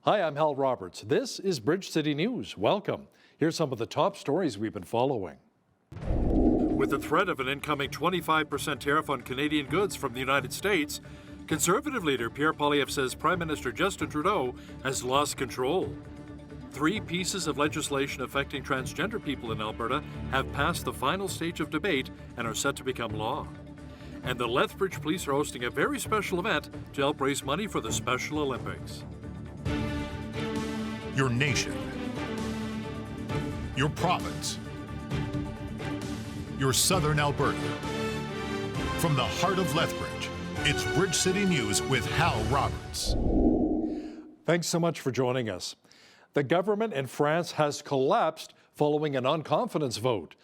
Hi, I'm Hal Roberts. This is Bridge City News. Welcome. Here's some of the top stories we've been following. With the threat of an incoming 25% tariff on Canadian goods from the United States, Conservative leader Pierre Poilievre says Prime Minister Justin Trudeau has lost control. 3 pieces of legislation affecting transgender people in Alberta have passed the final stage of debate and are set to become law. And the Lethbridge Police are hosting a very special event to help raise money for the Special Olympics. Your nation, your province, your southern Alberta. From the heart of Lethbridge, it's Bridge City News with Hal Roberts. Thanks so much for joining us. The government in France has collapsed following a non-confidence vote.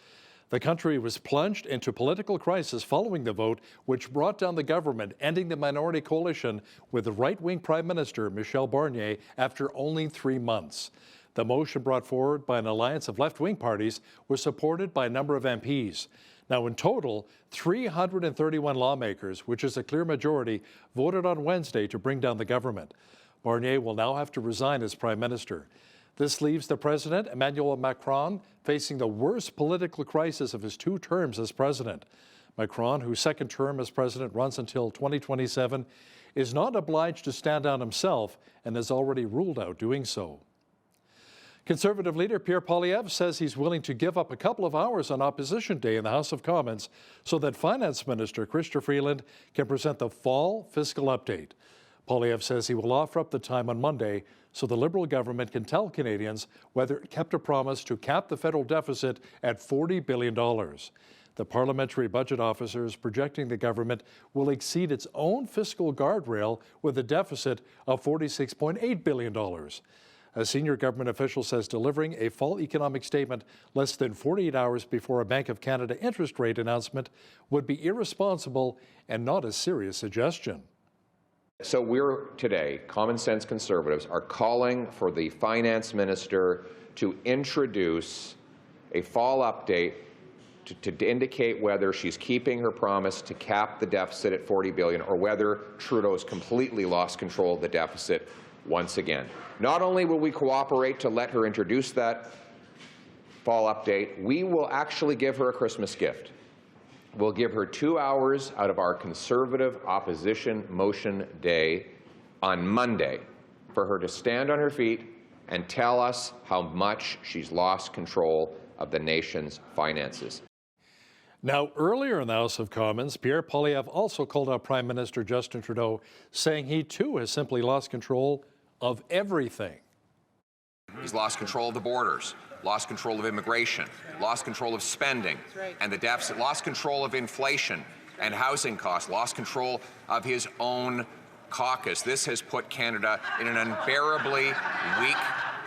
The country was plunged into political crisis following the vote, which brought down the government, ending the minority coalition with the right-wing Prime Minister Michel Barnier after only 3 months. The motion brought forward by an alliance of left-wing parties was supported by a number of MPs. Now, in total, 331 lawmakers, which is a clear majority, voted on Wednesday to bring down the government. Barnier will now have to resign as Prime Minister. This leaves the President, Emmanuel Macron, facing the worst political crisis of his 2 terms as President. Macron, whose second term as President runs until 2027, is not obliged to stand down himself and has already ruled out doing so. Conservative leader Pierre Poilievre says he's willing to give up a couple of hours on Opposition Day in the House of Commons so that Finance Minister Trudeau Freeland can present the fall fiscal update. Poilievre says he will offer up the time on Monday so the Liberal government can tell Canadians whether it kept a promise to cap the federal deficit at $40 billion. The parliamentary budget officer is projecting the government will exceed its own fiscal guardrail with a deficit of $46.8 billion. A senior government official says delivering a fall economic statement less than 48 hours before a Bank of Canada interest rate announcement would be irresponsible and not a serious suggestion. So we're today, common sense Conservatives, are calling for the Finance Minister to introduce a fall update to indicate whether she's keeping her promise to cap the deficit at $40 billion or whether Trudeau's completely lost control of the deficit once again. Not only will we cooperate to let her introduce that fall update, we will actually give her a Christmas gift. We'll give her 2 hours out of our Conservative opposition motion day on Monday for her to stand on her feet and tell us how much she's lost control of the nation's finances. Now, earlier in the House of Commons, Pierre Poilievre also called out Prime Minister Justin Trudeau, saying he too has simply lost control of everything. He's lost control of the borders, lost control of immigration, lost control of spending and the deficit, lost control of inflation and housing costs, lost control of his own caucus. This has put Canada in an unbearably weak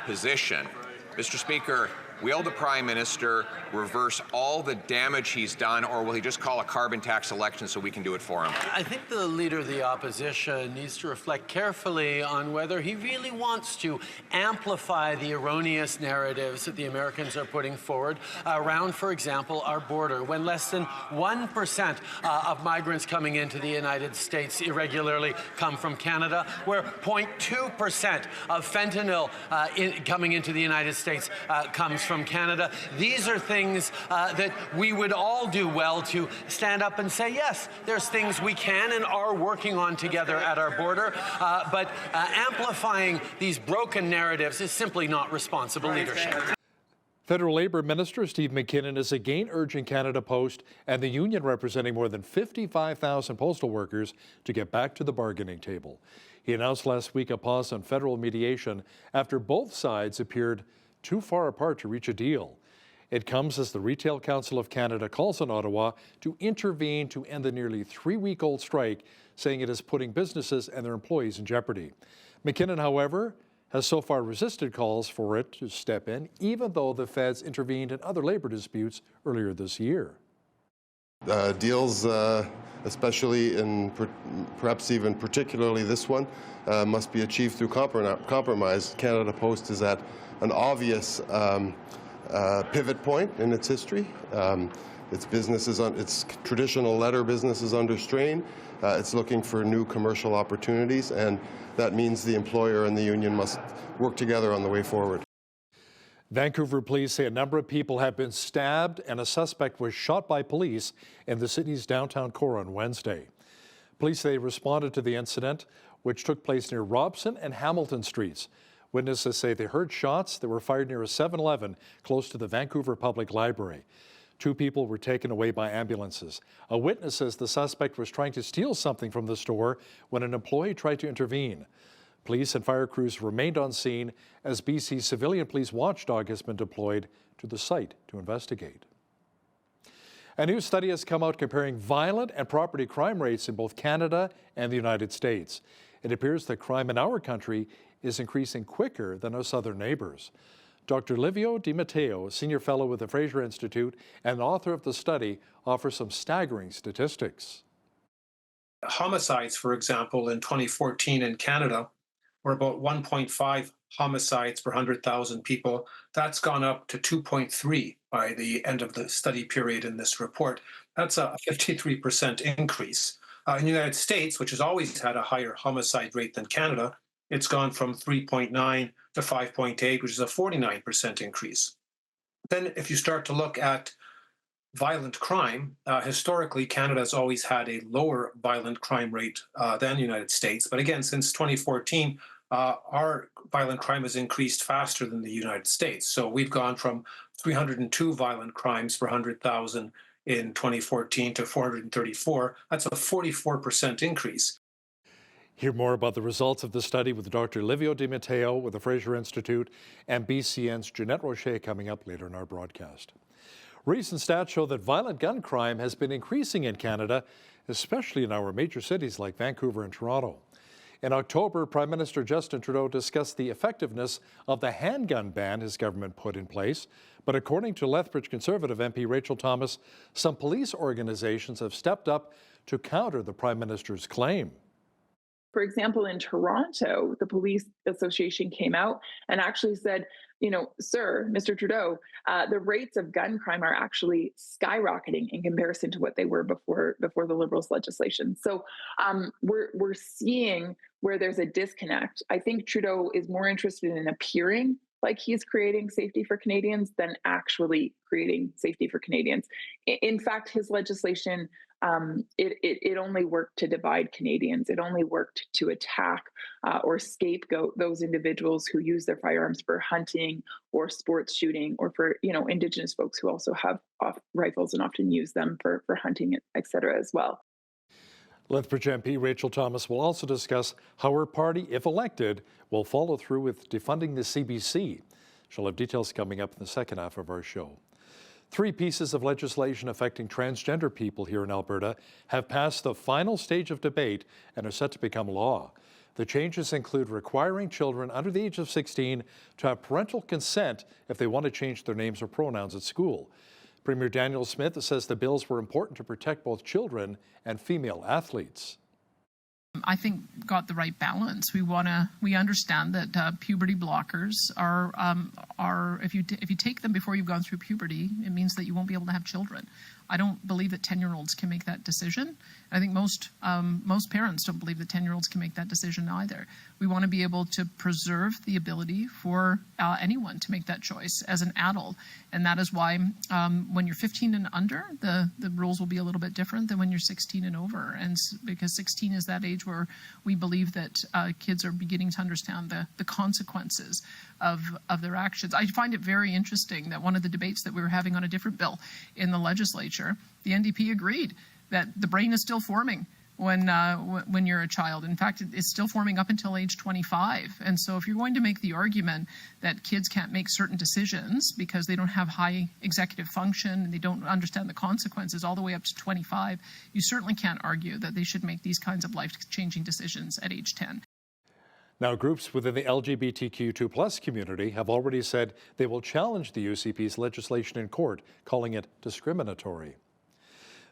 position. Mr. Speaker, will the Prime Minister reverse all the damage he's done, or will he just call a carbon tax election so we can do it for him? I think the Leader of the Opposition needs to reflect carefully on whether he really wants to amplify the erroneous narratives that the Americans are putting forward around, for example, our border, when less than 1% of migrants coming into the United States irregularly come from Canada, where 0.2% of fentanyl coming into the United States comes from Canada. These are things that we would all do well to stand up and say, yes, there's things we can and are working on together at our border, but amplifying these broken narratives is simply not responsible leadership. Federal Labour Minister Steve McKinnon is again urging Canada Post and the union representing more than 55,000 postal workers to get back to the bargaining table. He announced last week a pause on federal mediation after both sides appeared too far apart to reach a deal. It comes as the Retail Council of Canada calls on Ottawa to intervene to end the nearly 3-week-old strike, saying it is putting businesses and their employees in jeopardy. McKinnon, however, has so far resisted calls for it to step in, even though the feds intervened in other labor disputes earlier this year. Deals, especially in perhaps even particularly this one, must be achieved through compromise. Canada Post is at an obvious pivot point in its history. its traditional letter business is under strain. It's looking for new commercial opportunities, and that means the employer and the union must work together on the way forward. Vancouver police say a number of people have been stabbed and a suspect was shot by police in the city's downtown core on Wednesday. Police say they responded to the incident, which took place near Robson and Hamilton Streets. Witnesses say they heard shots that were fired near a 7-Eleven close to the Vancouver Public Library. 2 people were taken away by ambulances. A witness says the suspect was trying to steal something from the store when an employee tried to intervene. Police and fire crews remained on scene as BC's civilian police watchdog has been deployed to the site to investigate. A new study has come out comparing violent and property crime rates in both Canada and the United States. It appears that crime in our country is increasing quicker than our southern neighbors. Dr. Livio Di Matteo, senior fellow with the Fraser Institute and author of the study, offers some staggering statistics. Homicides, for example, in 2014 in Canada were about 1.5 homicides per 100,000 people. That's gone up to 2.3 by the end of the study period in this report. That's a 53% increase. In the United States, which has always had a higher homicide rate than Canada, it's gone from 3.9 to 5.8, which is a 49% increase. Then if you start to look at violent crime, historically, Canada has always had a lower violent crime rate than the United States. But again, since 2014, our violent crime has increased faster than the United States. So we've gone from 302 violent crimes per 100,000 in 2014 to 434. That's a 44% increase. Hear more about the results of the study with Dr. Livio Di Matteo with the Fraser Institute and BCN's Jeanette Rocher coming up later in our broadcast. Recent stats show that violent gun crime has been increasing in Canada, especially in our major cities like Vancouver and Toronto. In October, Prime Minister Justin Trudeau discussed the effectiveness of the handgun ban his government put in place. But according to Lethbridge Conservative MP Rachel Thomas, some police organizations have stepped up to counter the Prime Minister's claim. For example, in Toronto, the Police Association came out and actually said, sir, Mr. Trudeau, the rates of gun crime are actually skyrocketing in comparison to what they were before the Liberals' legislation. So we're seeing where there's a disconnect. I think Trudeau is more interested in appearing like he's creating safety for Canadians than actually creating safety for Canadians. In fact, his legislation, it only worked to divide Canadians. It only worked to attack or scapegoat those individuals who use their firearms for hunting or sports shooting, or for Indigenous folks who also have rifles and often use them for hunting, et cetera, as well. Lethbridge MP Rachel Thomas will also discuss how her party, if elected, will follow through with defunding the CBC. She'll have details coming up in the second half of our show. 3 pieces of legislation affecting transgender people here in Alberta have passed the final stage of debate and are set to become law. The changes include requiring children under the age of 16 to have parental consent if they want to change their names or pronouns at school. Premier Daniel Smith says the bills were important to protect both children and female athletes. I think got the right balance. We understand that puberty blockers are if you take them before you've gone through puberty, it means that you won't be able to have children. I don't believe that 10-year-olds can make that decision. I think most parents don't believe that 10-year-olds can make that decision either. We want to be able to preserve the ability for anyone to make that choice as an adult, and that is why when you're 15 and under, the rules will be a little bit different than when you're 16 and over, and because 16 is that age where we believe that kids are beginning to understand the consequences of their actions. I find it very interesting that one of the debates that we were having on a different bill in the legislature, the NDP agreed that the brain is still forming when you're a child. In fact, it's still forming up until age 25. And so if you're going to make the argument that kids can't make certain decisions because they don't have high executive function and they don't understand the consequences all the way up to 25, you certainly can't argue that they should make these kinds of life-changing decisions at age 10. Now, groups within the LGBTQ2+ community have already said they will challenge the UCP's legislation in court, calling it discriminatory.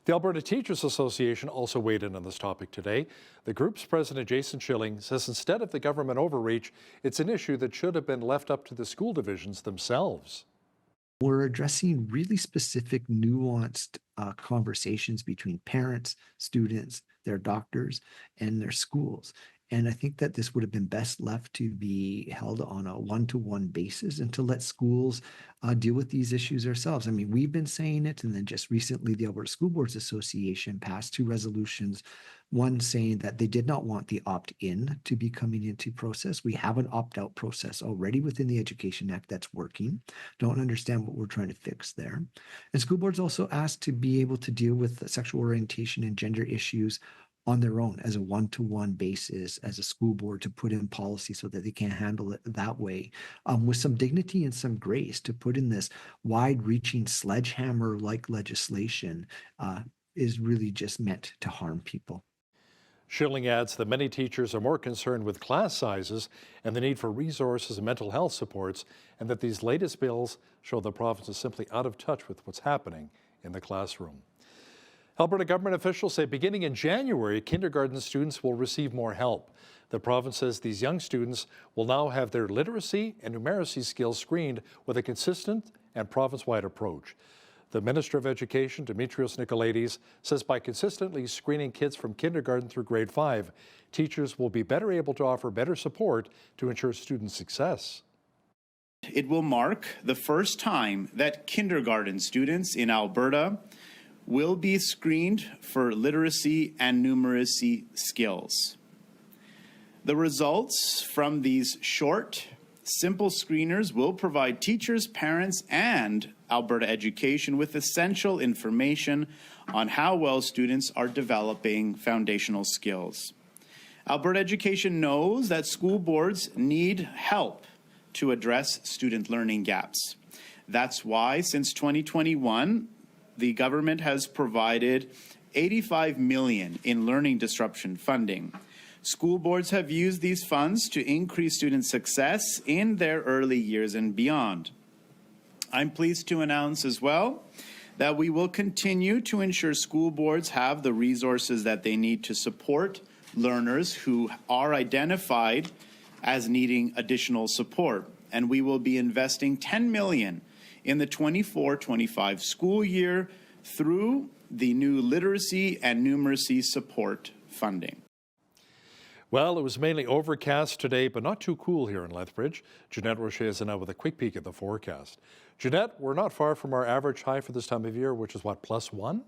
The Alberta Teachers Association also weighed in on this topic today. The group's president, Jason Schilling, says instead of the government overreach, it's an issue that should have been left up to the school divisions themselves. We're addressing really specific, nuanced conversations between parents, students, their doctors, and their schools. And I think that this would have been best left to be held on a one-to-one basis and to let schools deal with these issues ourselves. I mean, we've been saying it, and then just recently the Alberta School Boards Association passed 2 resolutions, one saying that they did not want the opt-in to be coming into process. We have an opt-out process already within the Education Act that's working. Don't understand what we're trying to fix there. And school boards also asked to be able to deal with sexual orientation and gender issues on their own as a one-to-one basis as a school board to put in policy so that they can handle it that way with some dignity and some grace. To put in this wide-reaching sledgehammer-like legislation is really just meant to harm people. Schilling adds that many teachers are more concerned with class sizes and the need for resources and mental health supports, and that these latest bills show the province is simply out of touch with what's happening in the classroom. Alberta government officials say beginning in January, kindergarten students will receive more help. The province says these young students will now have their literacy and numeracy skills screened with a consistent and province-wide approach. The Minister of Education, Dimitrios Nicolaides, says by consistently screening kids from kindergarten through grade 5, teachers will be better able to offer better support to ensure student success. It will mark the first time that kindergarten students in Alberta will be screened for literacy and numeracy skills. The results from these short, simple screeners will provide teachers, parents, and Alberta Education with essential information on how well students are developing foundational skills. Alberta Education knows that school boards need help to address student learning gaps. That's why, since 2021, the government has provided $85 million in learning disruption funding. School boards have used these funds to increase student success in their early years and beyond. I'm pleased to announce as well that we will continue to ensure school boards have the resources that they need to support learners who are identified as needing additional support. And we will be investing $10 million in the 24-25 school year through the new literacy and numeracy support funding. Well, it was mainly overcast today, but not too cool here in Lethbridge. Jeanette Rocher is now with a quick peek at the forecast. Jeanette, we're not far from our average high for this time of year, which is what, +1?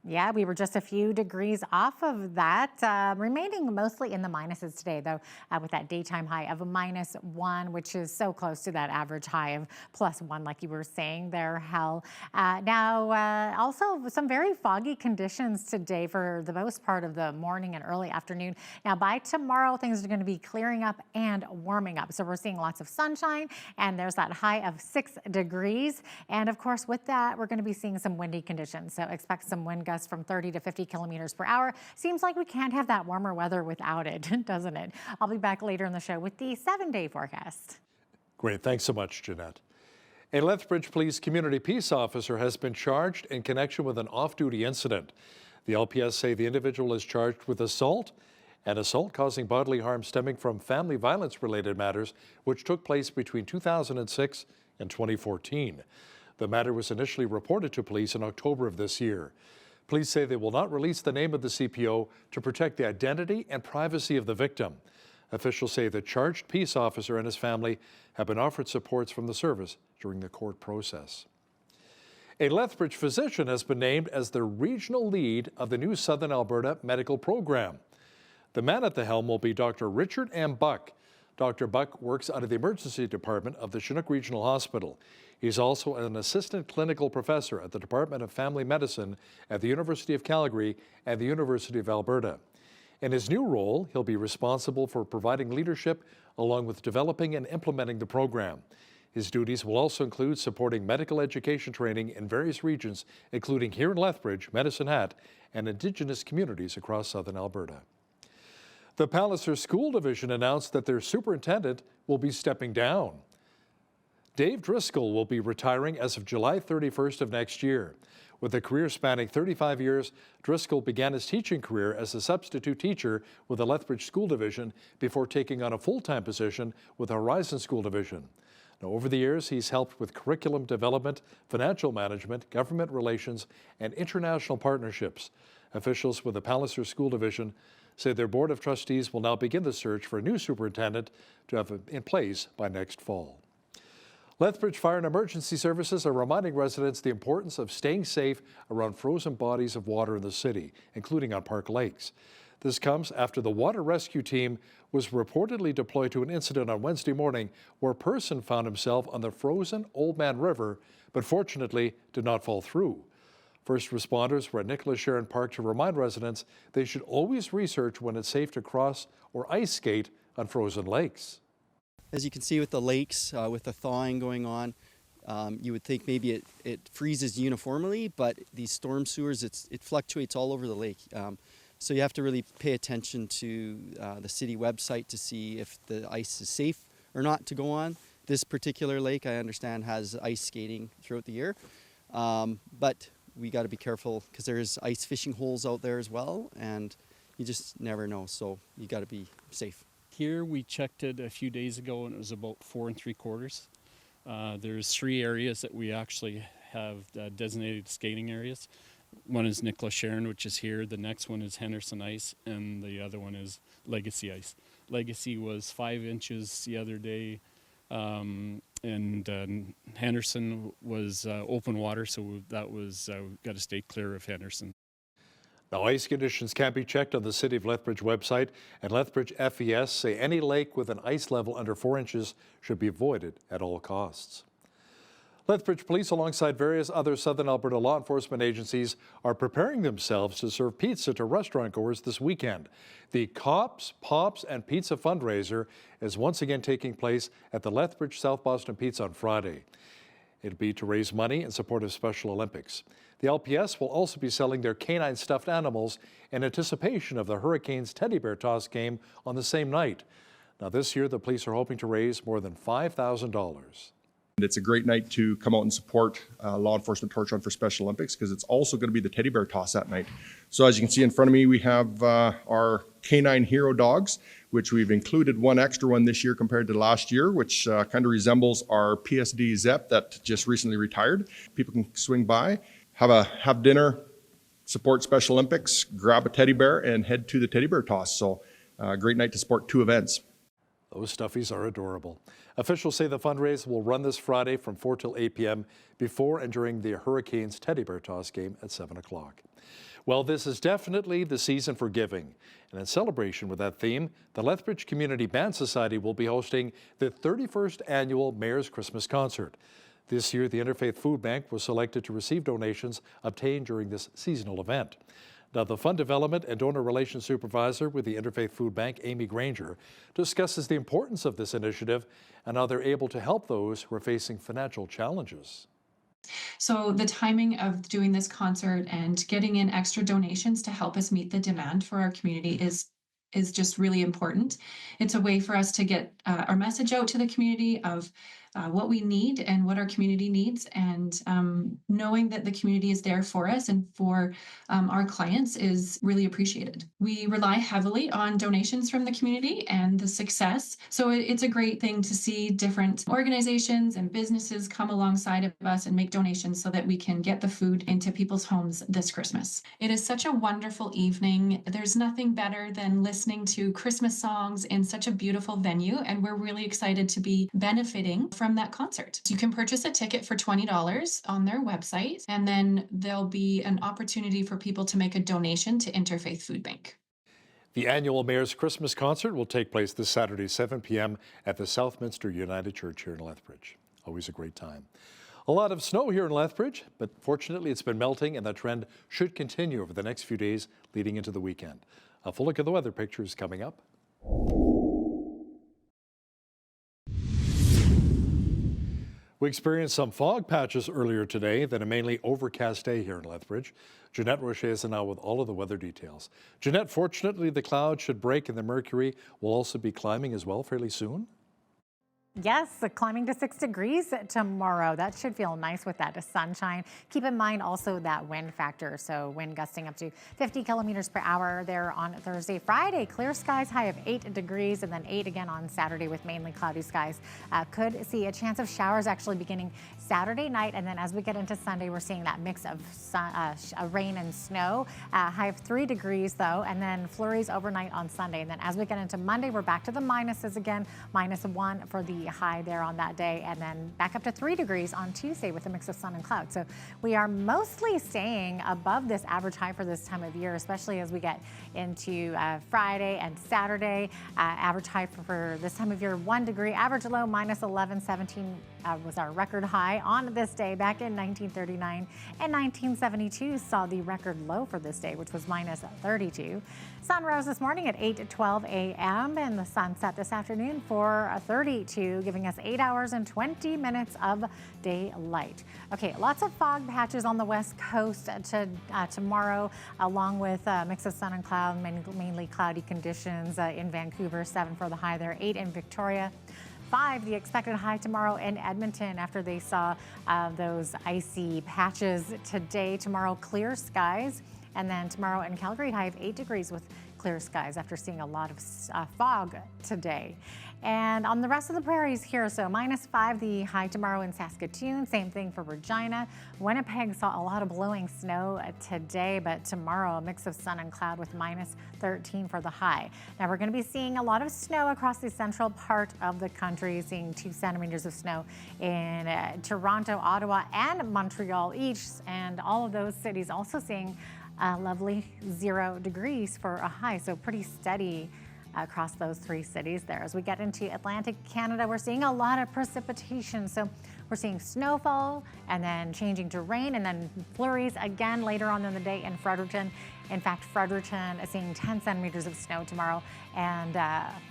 Yeah, we were just a few degrees off of that, remaining mostly in the minuses today, though, with that daytime high of a -1, which is so close to that average high of +1, like you were saying there, Hal. Now, also some very foggy conditions today for the most part of the morning and early afternoon. Now, by tomorrow, things are going to be clearing up and warming up. So we're seeing lots of sunshine, and there's that high of 6 degrees. And of course, with that, we're going to be seeing some windy conditions. So expect some wind gusts from 30 to 50 kilometers per hour. Seems like we can't have that warmer weather without it, doesn't it? I'll be back later in the show with the 7-day forecast. Great. Thanks so much, Jeanette. A Lethbridge Police community peace officer has been charged in connection with an off-duty incident. The LPS say the individual is charged with assault and assault causing bodily harm stemming from family violence-related matters, which took place between 2006 and 2014. The matter was initially reported to police in October of this year. Police say they will not release the name of the CPO to protect the identity and privacy of the victim. Officials say the charged peace officer and his family have been offered supports from the service during the court process. A Lethbridge physician has been named as the regional lead of the new Southern Alberta medical program. The man at the helm will be Dr. Richard M. Buck. Dr. Buck works out of the emergency department of the Chinook Regional Hospital. He's also an assistant clinical professor at the Department of Family Medicine at the University of Calgary and the University of Alberta. In his new role, he'll be responsible for providing leadership along with developing and implementing the program. His duties will also include supporting medical education training in various regions, including here in Lethbridge, Medicine Hat, and Indigenous communities across southern Alberta. The Palliser School Division announced that their superintendent will be stepping down. Dave Driscoll will be retiring as of July 31st of next year. With a career spanning 35 years, Driscoll began his teaching career as a substitute teacher with the Lethbridge School Division before taking on a full-time position with the Horizon School Division. Now, over the years, he's helped with curriculum development, financial management, government relations, and international partnerships. Officials with the Palliser School Division say their Board of Trustees will now begin the search for a new superintendent to have in place by next fall. Lethbridge Fire and Emergency Services are reminding residents the importance of staying safe around frozen bodies of water in the city, including on Park Lakes. This comes after the water rescue team was reportedly deployed to an incident on Wednesday morning where a person found himself on the frozen Old Man River, but fortunately did not fall through. First responders were at Nicholas Sharon Park to remind residents they should always research when it's safe to cross or ice skate on frozen lakes. As you can see with the lakes, with the thawing going on, you would think maybe it freezes uniformly, but these storm sewers, it fluctuates all over the lake. So you have to really pay attention to the city website to see if the ice is safe or not to go on. This particular lake, I understand, has ice skating throughout the year, but we got to be careful because there's ice fishing holes out there as well, and you just never know, so you got to be safe. Here we checked it a few days ago and it was about 4 3/4. There's 3 areas that we actually have designated skating areas. One is Nicholas Sharon, which is here. The next one is Henderson Ice, and the other one is Legacy Ice. Legacy was 5 inches the other day, and Henderson was open water, so that was got to stay clear of Henderson. Now, ice conditions can be checked on the City of Lethbridge website, and Lethbridge FES say any lake with an ice level under 4 inches should be avoided at all costs. Lethbridge Police, alongside various other Southern Alberta law enforcement agencies, are preparing themselves to serve pizza to restaurant goers this weekend. The Cops, Pops, and Pizza fundraiser is once again taking place at the Lethbridge South Boston Pizza on Friday. It'll be to raise money in support of Special Olympics. The LPS will also be selling their canine stuffed animals in anticipation of the Hurricanes teddy bear toss game on the same night. Now, this year, the police are hoping to raise more than $5,000. It's a great night to come out and support law enforcement torch run for Special Olympics because it's also going to be the teddy bear toss that night. So as you can see in front of me, we have our canine hero dogs, which we've included one extra one this year compared to last year, which kind of resembles our PSD Zep that just recently retired. People can swing by, have dinner, support Special Olympics, grab a teddy bear, and head to the teddy bear toss. So great night to support 2 events. Those stuffies are adorable. Officials say the fundraiser will run this Friday from 4 till 8 p.m. before and during the Hurricanes teddy bear toss game at 7 o'clock. Well, this is definitely the season for giving. And in celebration with that theme, the Lethbridge Community Band Society will be hosting the 31st annual Mayor's Christmas Concert. This year, the Interfaith Food Bank was selected to receive donations obtained during this seasonal event. Now, the Fund Development and Donor Relations Supervisor with the Interfaith Food Bank, Amy Granger, discusses the importance of this initiative and how they're able to help those who are facing financial challenges. So the timing of doing this concert and getting in extra donations to help us meet the demand for our community is just really important. It's a way for us to get our message out to the community of what we need and what our community needs, and knowing that the community is there for us and for our clients is really appreciated. We rely heavily on donations from the community and the success, so it's a great thing to see different organizations and businesses come alongside of us and make donations so that we can get the food into people's homes this Christmas. It is such a wonderful evening. There's nothing better than listening to Christmas songs in such a beautiful venue, and we're really excited to be benefiting from that concert. You can purchase a ticket for $20 on their website, and then there'll be an opportunity for people to make a donation to Interfaith Food Bank. The annual Mayor's Christmas Concert will take place this Saturday, 7 p.m. at the Southminster United Church here in Lethbridge. Always a great time. A lot of snow here in Lethbridge, but fortunately it's been melting, and that trend should continue over the next few days leading into the weekend. A full look at the weather pictures coming up. We experienced some fog patches earlier today, then a mainly overcast day here in Lethbridge. Jeanette Roche is now with all of the weather details. Jeanette, fortunately, the clouds should break and the mercury will also be climbing as well fairly soon. Yes, climbing to 6 degrees tomorrow. That should feel nice with that sunshine. Keep in mind also that wind factor. So wind gusting up to 50 kilometers per hour there on Thursday. Friday, clear skies, high of 8 degrees, and then 8 again on Saturday with mainly cloudy skies. Could see a chance of showers actually beginning Saturday night. And then as we get into Sunday, we're seeing that mix of rain and snow. High of 3 degrees though, and then flurries overnight on Sunday. And then as we get into Monday, we're back to the minuses again. -1 for the high there on that day, and then back up to 3 degrees on Tuesday with a mix of sun and clouds. So we are mostly staying above this average high for this time of year, especially as we get into Friday and Saturday. Average high for this time of year, 1 degree. Average low, -11, 17 was our record high on this day back in 1939. And 1972 saw the record low for this day, which was -32. Sun rose this morning at 8:12 a.m. and the sun set this afternoon for 32, giving us 8 hours and 20 minutes of daylight. Okay, lots of fog patches on the west coast tomorrow, along with a mix of sun and cloud, mainly cloudy conditions in Vancouver. 7 for the high there, 8 in Victoria. 5, the expected high tomorrow in Edmonton after they saw those icy patches today. Tomorrow, clear skies. And then tomorrow in Calgary, high of 8 degrees with clear skies after seeing a lot of fog today. And on the rest of the prairies here, so -5 the high tomorrow in Saskatoon. Same thing for Regina. Winnipeg saw a lot of blowing snow today, but tomorrow a mix of sun and cloud with -13 for the high. Now we're going to be seeing a lot of snow across the central part of the country, seeing 2 centimeters of snow in Toronto, Ottawa, and Montreal each, and all of those cities also seeing lovely 0 degrees for a high, so pretty steady across those 3 cities there. As we get into Atlantic Canada, we're seeing a lot of precipitation. So we're seeing snowfall and then changing to rain and then flurries again later on in the day in Fredericton. In fact, Fredericton is seeing 10 centimeters of snow tomorrow and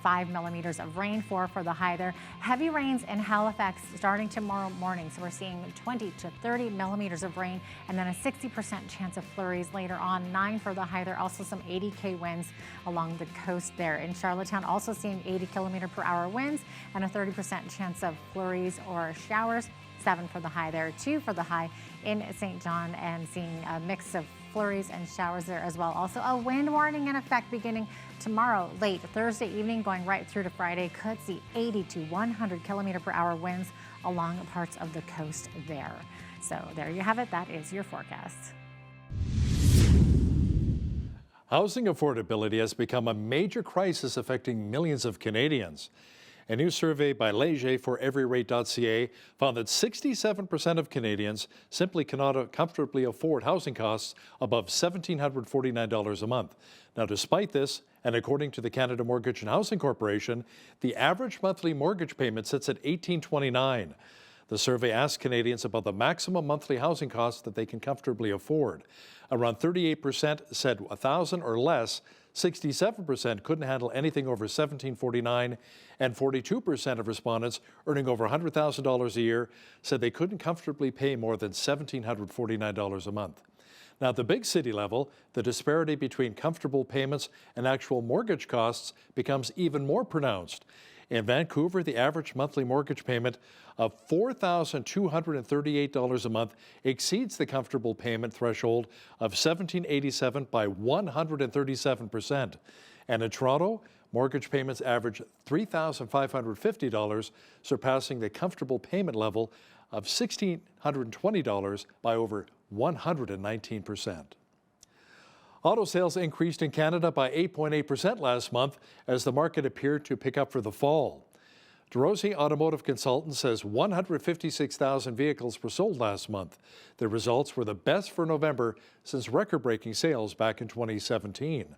5 millimeters of rain for the high there. Heavy rains in Halifax starting tomorrow morning. So we're seeing 20 to 30 millimeters of rain and then a 60% chance of flurries later on. 9 for the high there. Also some 80k winds along the coast there. In Charlottetown, also seeing 80 kilometer per hour winds and a 30% chance of flurries or showers. 7 for the high there. 2 for the high in St. John and seeing a mix of flurries and showers there as well. Also a wind warning in effect beginning tomorrow late Thursday evening going right through to Friday. Could see 80 to 100 kilometer per hour winds along parts of the coast there. So there you have it. That is your forecast. Housing affordability has become a major crisis affecting millions of Canadians. A new survey by Leger for everyrate.ca found that 67% of Canadians simply cannot comfortably afford housing costs above $1,749 a month. Now, despite this, and according to the Canada Mortgage and Housing Corporation, the average monthly mortgage payment sits at $1,829. The survey asked Canadians about the maximum monthly housing costs that they can comfortably afford. Around 38% said $1,000 or less, 67% couldn't handle anything over $1,749, and 42% of respondents earning over $100,000 a year said they couldn't comfortably pay more than $1,749 a month. Now, at the big city level, the disparity between comfortable payments and actual mortgage costs becomes even more pronounced. In Vancouver, the average monthly mortgage payment of $4,238 a month exceeds the comfortable payment threshold of $1,787 by 137%. And in Toronto, mortgage payments average $3,550, surpassing the comfortable payment level of $1,620 by over 119%. Auto sales increased in Canada by 8.8% last month as the market appeared to pick up for the fall. DeRosie Automotive Consultant says 156,000 vehicles were sold last month. The results were the best for November since record-breaking sales back in 2017.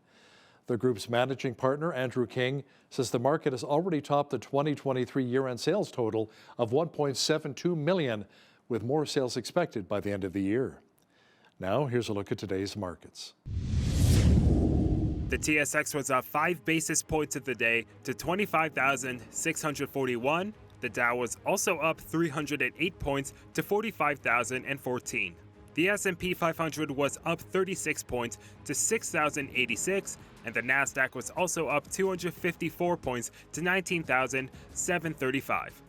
The group's managing partner, Andrew King, says the market has already topped the 2023 year-end sales total of 1.72 million, with more sales expected by the end of the year. Now, here's a look at today's markets. The TSX was up 5 basis points of the day to 25,641. The Dow was also up 308 points to 45,014. The S&P 500 was up 36 points to 6,086, and the Nasdaq was also up 254 points to 19,735.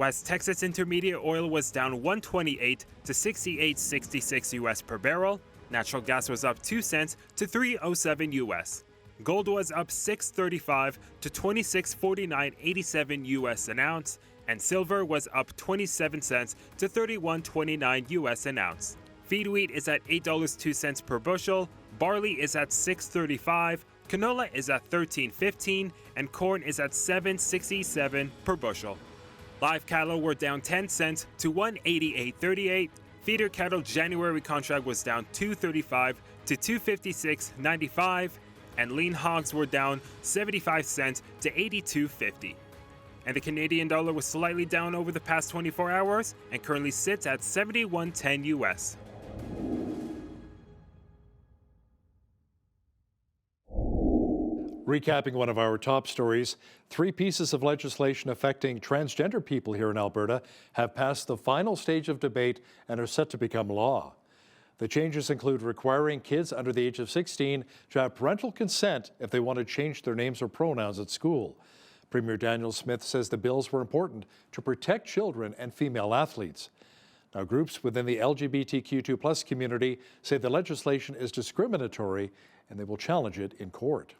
West Texas Intermediate oil was down 128 to 68.66 US per barrel. Natural gas was up 2 cents to 3.07 US. Gold was up 6.35 to 26.49.87 US an ounce, and silver was up 27 cents to 31.29 US an ounce. Feed wheat is at $8.02 per bushel, barley is at $6.35, canola is at $13.15, and corn is at $7.67 per bushel. Live cattle were down 10 cents to $188.38. Feeder cattle January contract was down $2.35 to $256.95, and lean hogs were down 75 cents to $82.50. And the Canadian dollar was slightly down over the past 24 hours and currently sits at 71.10 US. Recapping one of our top stories, 3 pieces of legislation affecting transgender people here in Alberta have passed the final stage of debate and are set to become law. The changes include requiring kids under the age of 16 to have parental consent if they want to change their names or pronouns at school. Premier Daniel Smith says the bills were important to protect children and female athletes. Now, groups within the LGBTQ2+ community say the legislation is discriminatory and they will challenge it in court.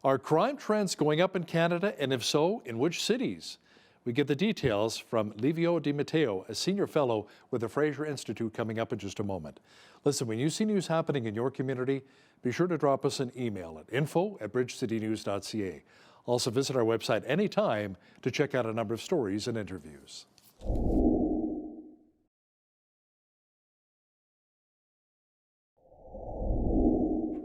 Are crime trends going up in Canada, and if so, in which cities? We get the details from Livio Di Matteo, a senior fellow with the Fraser Institute, coming up in just a moment. Listen, when you see news happening in your community, be sure to drop us an email at info@bridgecitynews.ca. Also visit our website anytime to check out a number of stories and interviews.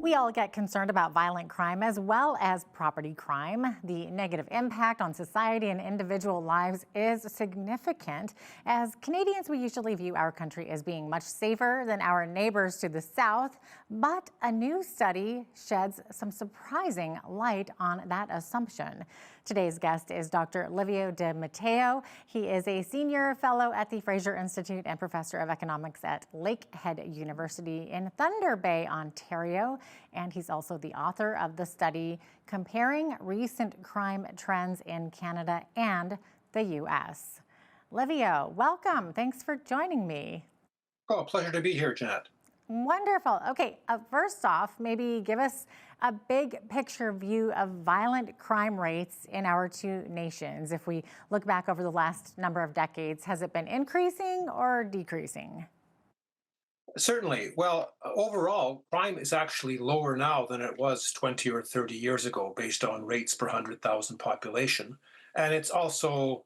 We all get concerned about violent crime as well as property crime. The negative impact on society and individual lives is significant. As Canadians, we usually view our country as being much safer than our neighbors to the south, but a new study sheds some surprising light on that assumption. Today's guest is Dr. Livio Di Matteo. He is a senior fellow at the Fraser Institute and professor of economics at Lakehead University in Thunder Bay, Ontario. And he's also the author of the study comparing recent crime trends in Canada and the U.S. Livio, welcome. Thanks for joining me. Oh, pleasure to be here, Jeanette. Wonderful. Okay, first off, maybe give us a big picture view of violent crime rates in our two nations. If we look back over the last number of decades, has it been increasing or decreasing? Certainly. Well, overall, crime is actually lower now than it was 20 or 30 years ago based on rates per 100,000 population. And it's also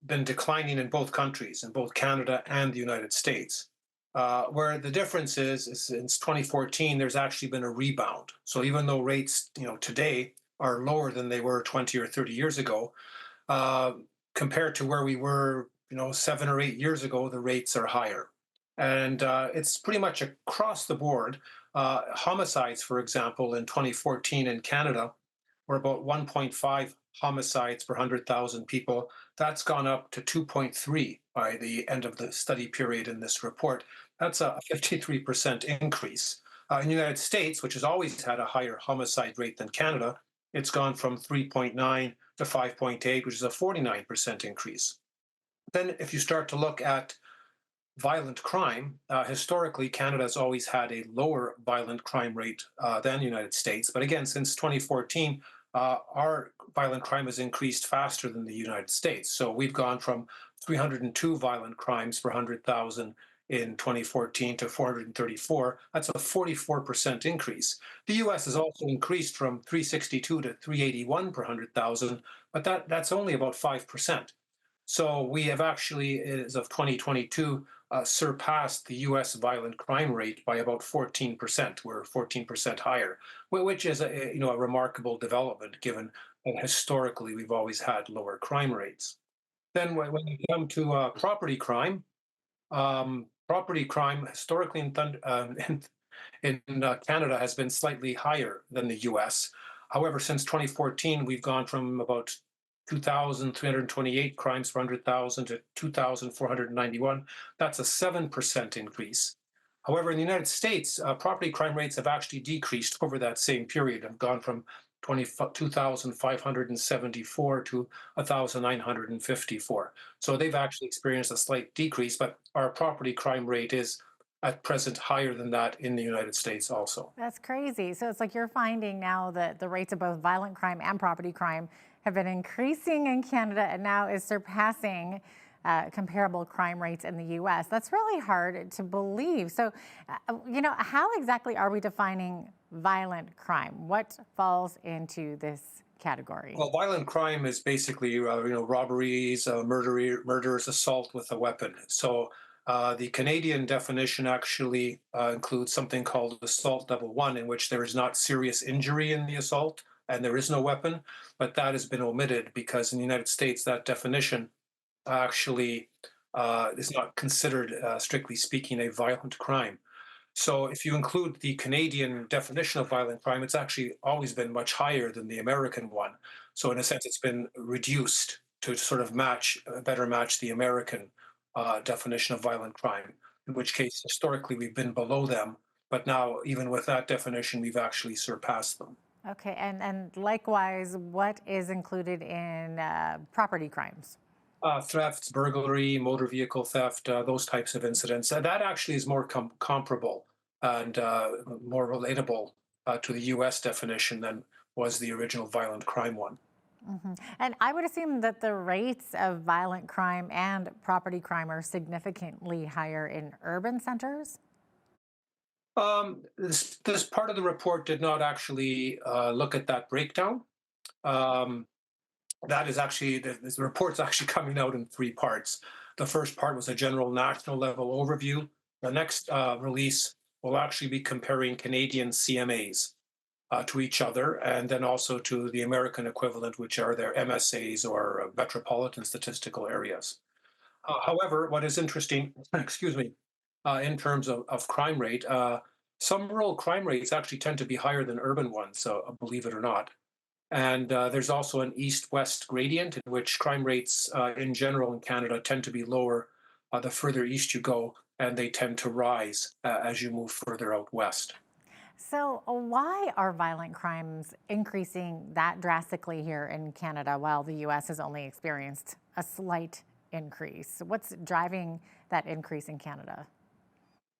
been declining in both countries, in both Canada and the United States. Where the difference is since 2014, there's actually been a rebound. So even though rates, today are lower than they were 20 or 30 years ago, compared to where we were, 7 or 8 years ago, the rates are higher. And it's pretty much across the board. Homicides, for example, in 2014 in Canada were about 1.5 homicides per 100,000 people. That's gone up to 2.3 by the end of the study period in this report. That's a 53% increase. In the United States, which has always had a higher homicide rate than Canada, it's gone from 3.9 to 5.8, which is a 49% increase. Then if you start to look at violent crime, historically, Canada has always had a lower violent crime rate than the United States. But again, since 2014, our violent crime has increased faster than the United States. So we've gone from 302 violent crimes per 100,000 in 2014 to 434. That's a 44% increase. The US has also increased from 362 to 381 per 100,000, but that's only about 5%. So we have actually, as of 2022, surpassed the U.S. violent crime rate by about 14%. We're 14% higher, which is a remarkable development given that historically we've always had lower crime rates. Then when you come to property crime historically in Canada has been slightly higher than the U.S. However, since 2014, we've gone from about 2,328 crimes per 100,000 to 2,491. That's a 7% increase. However, in the United States, property crime rates have actually decreased over that same period, have gone from 2,574 to 1,954. So they've actually experienced a slight decrease, but our property crime rate is at present higher than that in the United States also. That's crazy. So it's like you're finding now that the rates of both violent crime and property crime have been increasing in Canada and now is surpassing comparable crime rates in the U.S. That's really hard to believe. So, how exactly are we defining violent crime? What falls into this category? Well, violent crime is basically, robberies, murders, assault with a weapon. So the Canadian definition actually includes something called assault level 1, in which there is not serious injury in the assault and there is no weapon, but that has been omitted because in the United States, that definition actually is not considered, strictly speaking, a violent crime. So if you include the Canadian definition of violent crime, it's actually always been much higher than the American one. So in a sense, it's been reduced to sort of better match the American definition of violent crime, in which case historically we've been below them. But now, even with that definition, we've actually surpassed them. Okay, and likewise, what is included in property crimes? Thefts, burglary, motor vehicle theft, those types of incidents. That actually is more comparable and more relatable to the U.S. definition than was the original violent crime one. Mm-hmm. And I would assume that the rates of violent crime and property crime are significantly higher in urban centers? This part of the report did not actually look at that breakdown. That is actually, this report's actually coming out in 3 parts. The first part was a general national level overview. The next release will actually be comparing Canadian CMAs to each other, and then also to the American equivalent, which are their MSAs or metropolitan statistical areas. However, what is interesting, excuse me, in terms of crime rate, some rural crime rates actually tend to be higher than urban ones, believe it or not. And there's also an east-west gradient in which crime rates in general in Canada tend to be lower the further east you go, and they tend to rise as you move further out west. So why are violent crimes increasing that drastically here in Canada while the U.S. has only experienced a slight increase? What's driving that increase in Canada?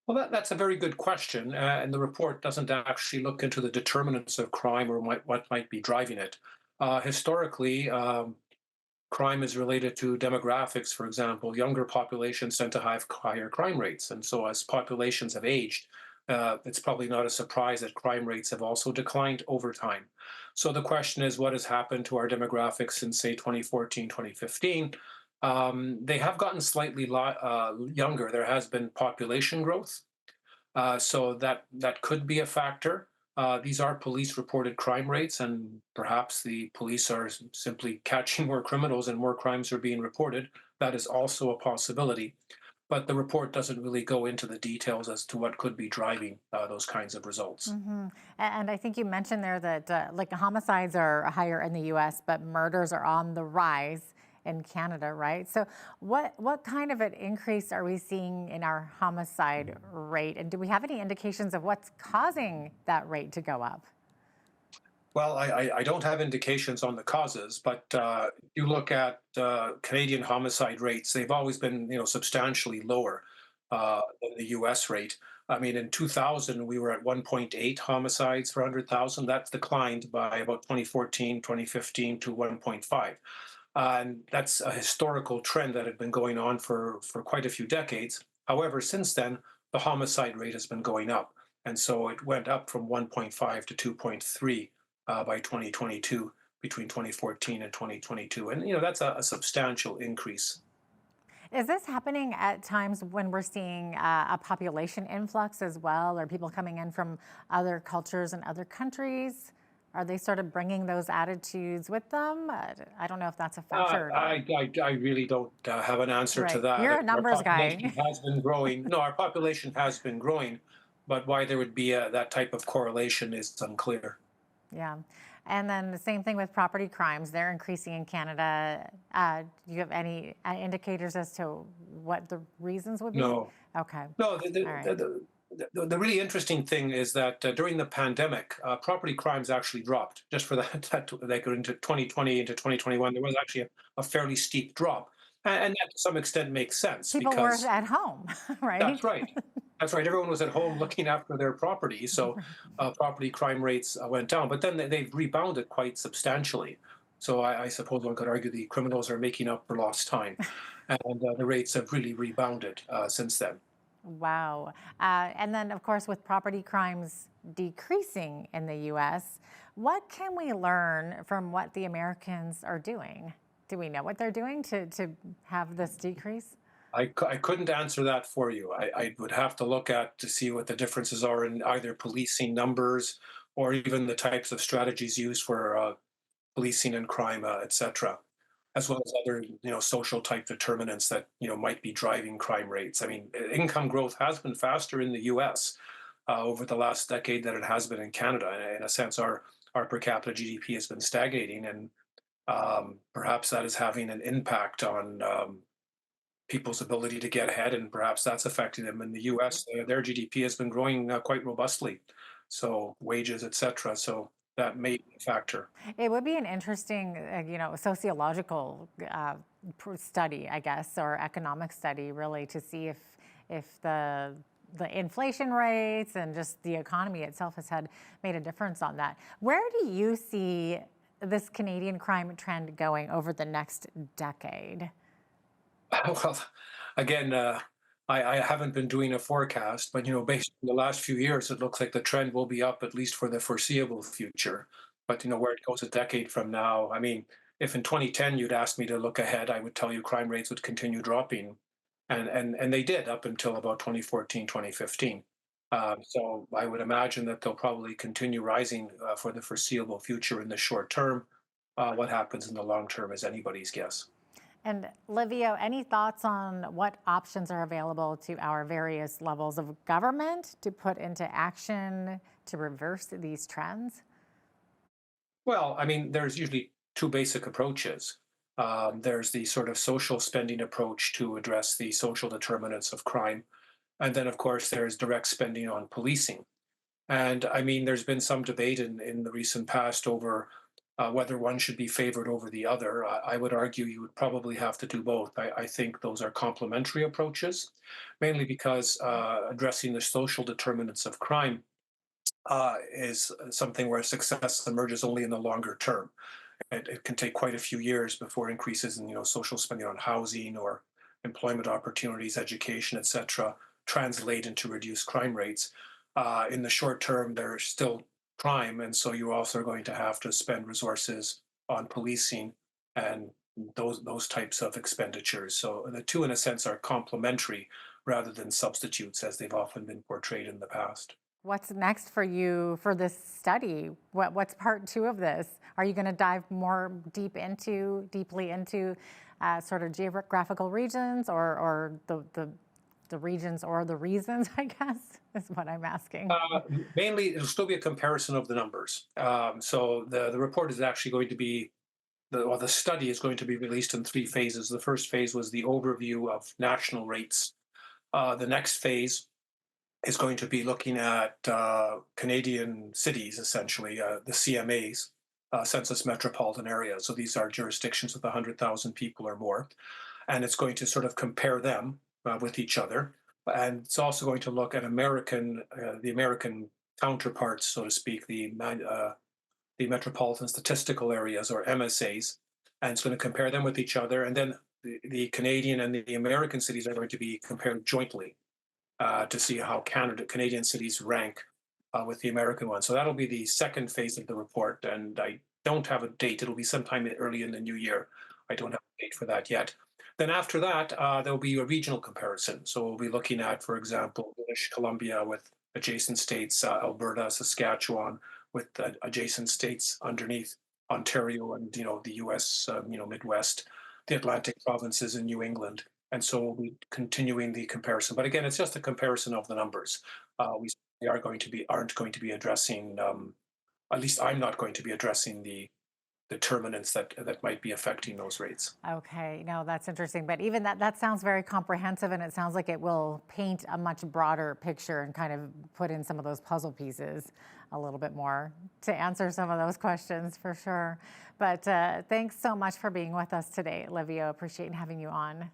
Well, that's a very good question, and the report doesn't actually look into the determinants of crime or what might be driving it. Historically, crime is related to demographics. For example, younger populations tend to have higher crime rates, and so as populations have aged, it's probably not a surprise that crime rates have also declined over time. So the question is, what has happened to our demographics since, say, 2014, 2015? They have gotten slightly younger. There has been population growth, so that could be a factor. These are police-reported crime rates, and perhaps the police are simply catching more criminals and more crimes are being reported. That is also a possibility. But the report doesn't really go into the details as to what could be driving those kinds of results. Mm-hmm. And I think you mentioned there that like homicides are higher in the U.S., but murders are on the rise in Canada, right? So what kind of an increase are we seeing in our homicide rate? And do we have any indications of what's causing that rate to go up? Well, I don't have indications on the causes, but you look at Canadian homicide rates, they've always been, substantially lower than the U.S. rate. I mean, in 2000, we were at 1.8 homicides per 100,000. That's declined by about 2014, 2015 to 1.5. And that's a historical trend that had been going on for quite a few decades. However, since then, the homicide rate has been going up. And so it went up from 1.5 to 2.3 by 2022, between 2014 and 2022. And, that's a substantial increase. Is this happening at times when we're seeing a population influx as well, or people coming in from other cultures and other countries? Are they sort of bringing those attitudes with them? I don't know if that's a factor. I really don't have an answer to that. You're a numbers guy. Has been growing. No, our population has been growing, but why there would be that type of correlation is unclear. Yeah. And then the same thing with property crimes. They're increasing in Canada. Do you have any indicators as to what the reasons would be? No. Okay. No, the really interesting thing is that during the pandemic, property crimes actually dropped. Just for that like into 2020 into 2021, there was actually a fairly steep drop, and that to some extent makes sense People were because at home, right? that's right. That's right. Everyone was at home looking after their property, so property crime rates went down. But then they've rebounded quite substantially. So I suppose one could argue the criminals are making up for lost time, and the rates have really rebounded since then. Wow. And then, of course, with property crimes decreasing in the U.S., what can we learn from what the Americans are doing? Do we know what they're doing to have this decrease? I couldn't answer that for you. I would have to look at to see what the differences are in either policing numbers or even the types of strategies used for policing and crime, et cetera, as well as other social type determinants that might be driving crime rates. I mean, income growth has been faster in the U.S. Over the last decade than it has been in Canada. In a sense, our per capita GDP has been stagnating, and perhaps that is having an impact on people's ability to get ahead, and perhaps that's affecting them. In the U.S., their GDP has been growing quite robustly, so wages, etc. So that may be a factor. It would be an interesting, sociological study, I guess, or economic study, really, to see if the inflation rates and just the economy itself has made a difference on that. Where do you see this Canadian crime trend going over the next decade? Well, again, I haven't been doing a forecast, but based on the last few years, it looks like the trend will be up at least for the foreseeable future. But where it goes a decade from now, I mean, if in 2010 you'd asked me to look ahead, I would tell you crime rates would continue dropping, and they did up until about 2014, 2015. So I would imagine that they'll probably continue rising for the foreseeable future in the short term. What happens in the long term is anybody's guess. And Livio, any thoughts on what options are available to our various levels of government to put into action to reverse these trends? Well, I mean, there's usually two basic approaches. There's the sort of social spending approach to address the social determinants of crime. And then, of course, there's direct spending on policing. And I mean, there's been some debate in the recent past over whether one should be favored over the other. I would argue you would probably have to do both. I think those are complementary approaches, mainly because addressing the social determinants of crime is something where success emerges only in the longer term. It can take quite a few years before increases in social spending on housing or employment opportunities, education, etc., translate into reduced crime rates. In the short term, there's still crime, and so you're also going to have to spend resources on policing and those types of expenditures. So the two, in a sense, are complementary rather than substitutes, as they've often been portrayed in the past. What's next for you for this study? What's part two of this? Are you going to dive more deeply into sort of geographical regions or the regions or the reasons, I guess, is what I'm asking. Mainly, it'll still be a comparison of the numbers. So the report is actually going to be, the study is going to be released in three phases. The first phase was the overview of national rates. The next phase is going to be looking at Canadian cities, essentially, the CMAs, census metropolitan areas. So these are jurisdictions with 100,000 people or more. And it's going to sort of compare them with each other. And it's also going to look at the American counterparts, so to speak, the metropolitan statistical areas, or MSAs, and it's going to compare them with each other. And then the Canadian and the American cities are going to be compared jointly to see how Canadian cities rank with the American one. So that'll be the second phase of the report, and I don't have a date. It'll be sometime early in the new year. I don't have a date for that yet. Then after that, there'll be a regional comparison. So we'll be looking at, for example, British Columbia with adjacent states, Alberta, Saskatchewan, with adjacent states underneath, Ontario and the U.S. Midwest, the Atlantic provinces in New England, and so we'll be continuing the comparison. But again, it's just a comparison of the numbers. We aren't going to be addressing. At least I'm not going to be addressing the determinants that might be affecting those rates. Okay, no, that's interesting. But even that sounds very comprehensive, and it sounds like it will paint a much broader picture and kind of put in some of those puzzle pieces a little bit more to answer some of those questions for sure. But thanks so much for being with us today, Livio. Appreciate having you on.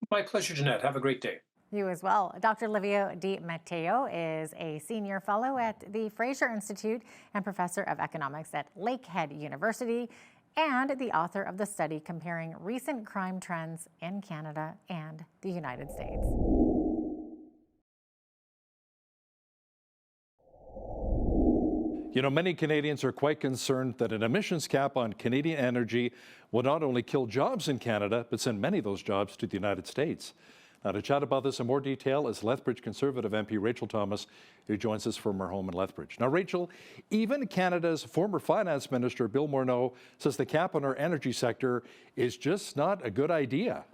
My pleasure, Jeanette. Have a great day. You as well. Dr. Livio Di Matteo is a senior fellow at the Fraser Institute and professor of economics at Lakehead University, and the author of the study comparing recent crime trends in Canada and the United States. You know, many Canadians are quite concerned that an emissions cap on Canadian energy will not only kill jobs in Canada, but send many of those jobs to the United States. Now, to chat about this in more detail is Lethbridge Conservative MP Rachel Thomas, who joins us from her home in Lethbridge. Now, Rachel, even Canada's former finance minister, Bill Morneau, says the cap on our energy sector is just not a good idea.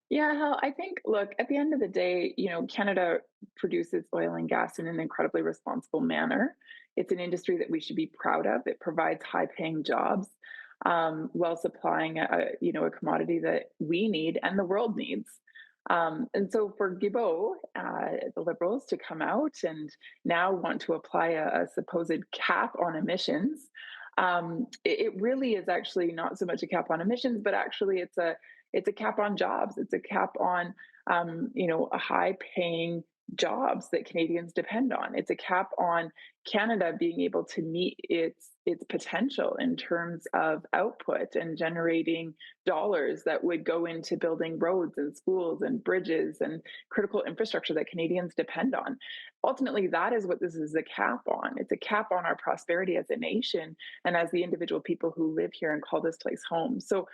Yeah, Hal, I think, look, at the end of the day, Canada produces oil and gas in an incredibly responsible manner. It's an industry that we should be proud of. It provides high-paying jobs, while supplying a commodity that we need and the world needs. And so for Guilbeault, the Liberals, to come out and now want to apply a supposed cap on emissions, it really is actually not so much a cap on emissions, but actually it's a cap on jobs. It's a cap on a high-paying jobs that Canadians depend on. It's a cap on Canada being able to meet its potential in terms of output and generating dollars that would go into building roads and schools and bridges and critical infrastructure that Canadians depend on. Ultimately, that is what this is a cap on. It's a cap on our prosperity as a nation and as the individual people who live here and call this place home. So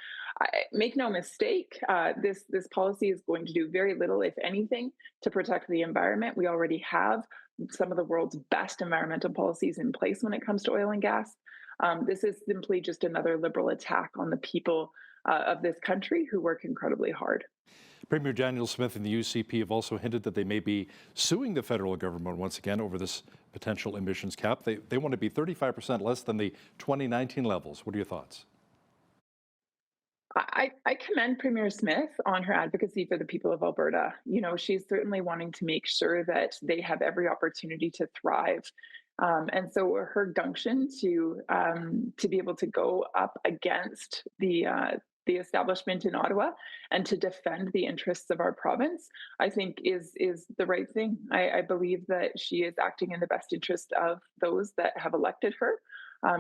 make no mistake, this policy is going to do very little, if anything, to protect the environment. We already have some of the world's best environmental policies in place when it comes to oil and gas. This is simply just another Liberal attack on the people of this country who work incredibly hard. Premier Daniel Smith and the UCP have also hinted that they may be suing the federal government once again over this potential emissions cap. They want to be 35% less than the 2019 levels. What are your thoughts? I commend Premier Smith on her advocacy for the people of Alberta. She's certainly wanting to make sure that they have every opportunity to thrive. And so her gumption to be able to go up against the establishment in Ottawa and to defend the interests of our province, I think is the right thing. I believe that she is acting in the best interest of those that have elected her.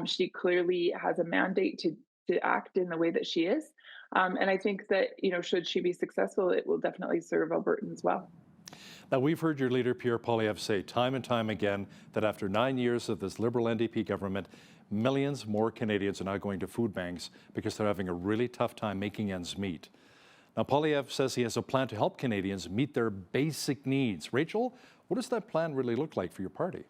She clearly has a mandate to act in the way that she is. And I think that, should she be successful, it will definitely serve Albertans well. Now, we've heard your leader, Pierre Poilievre, say time and time again that after 9 years of this Liberal NDP government, millions more Canadians are now going to food banks because they're having a really tough time making ends meet. Now, Poilievre says he has a plan to help Canadians meet their basic needs. Rachel, what does that plan really look like for your party?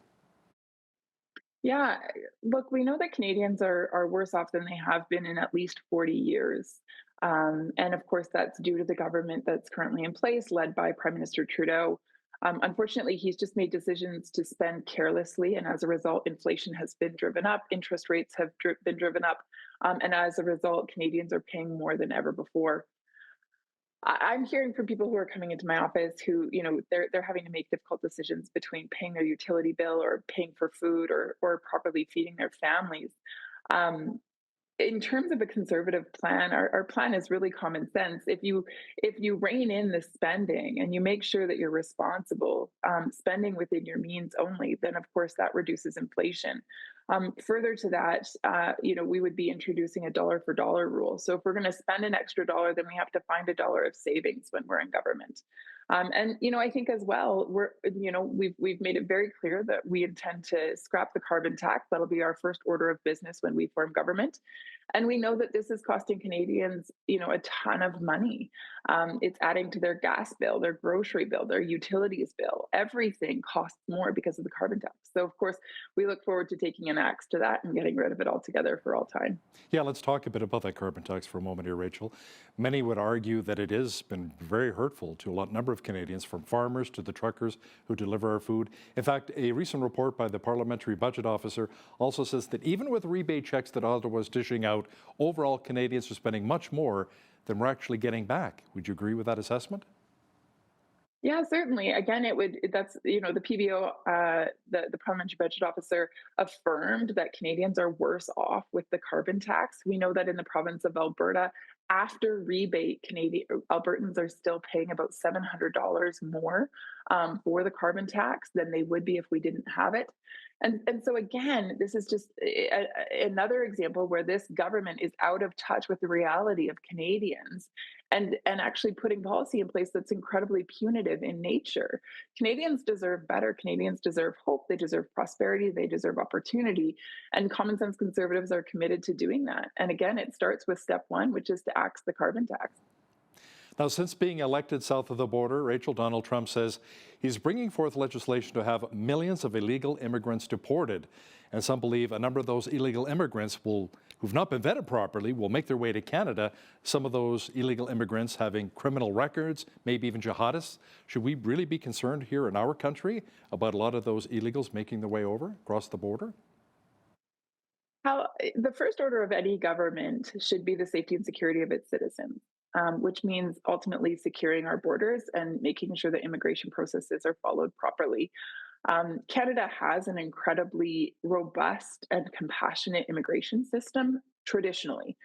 Yeah, look, we know that Canadians are worse off than they have been in at least 40 years. And of course, that's due to the government that's currently in place, led by Prime Minister Trudeau. Unfortunately, he's just made decisions to spend carelessly, and as a result, inflation has been driven up, interest rates have been driven up, and as a result, Canadians are paying more than ever before. I'm hearing from people who are coming into my office who, they're having to make difficult decisions between paying their utility bill or paying for food or properly feeding their families. In terms of a Conservative plan, our plan is really common sense. If you rein in the spending and you make sure that you're responsible, spending within your means only, then of course that reduces inflation. Further to that, we would be introducing a dollar for dollar rule. So if we're going to spend an extra dollar, then we have to find a dollar of savings when we're in government. And I think as well, we've made it very clear that we intend to scrap the carbon tax. That'll be our first order of business when we form government. And we know that this is costing Canadians, a ton of money. It's adding to their gas bill, their grocery bill, their utilities bill. Everything costs more because of the carbon tax. So, of course, we look forward to taking an axe to that and getting rid of it altogether for all time. Yeah, let's talk a bit about that carbon tax for a moment here, Rachel. Many would argue that it has been very hurtful to a number of serve Canadians, from farmers to the truckers who deliver our food. In fact, a recent report by the Parliamentary Budget Officer also says that even with rebate checks that Ottawa is dishing out, overall Canadians are spending much more than we're actually getting back. Would you agree with that assessment? Yeah, certainly. Again, that's, the PBO, the Parliamentary Budget Officer affirmed that Canadians are worse off with the carbon tax. We know that in the province of Alberta, after rebate, Albertans are still paying about $700 more for the carbon tax than they would be if we didn't have it. And so again, this is just another example where this government is out of touch with the reality of Canadians and actually putting policy in place that's incredibly punitive in nature. Canadians deserve better. Canadians deserve hope. They deserve prosperity. They deserve opportunity. And common sense Conservatives are committed to doing that. And again, it starts with step one, which is to axe the carbon tax. Now, since being elected south of the border, Donald Trump says he's bringing forth legislation to have millions of illegal immigrants deported. And some believe a number of those illegal immigrants who've not been vetted properly will make their way to Canada. Some of those illegal immigrants having criminal records, maybe even jihadists. Should we really be concerned here in our country about a lot of those illegals making their way over across the border? The first order of any government should be the safety and security of its citizens. Which means ultimately securing our borders and making sure that immigration processes are followed properly. Canada has an incredibly robust and compassionate immigration system traditionally.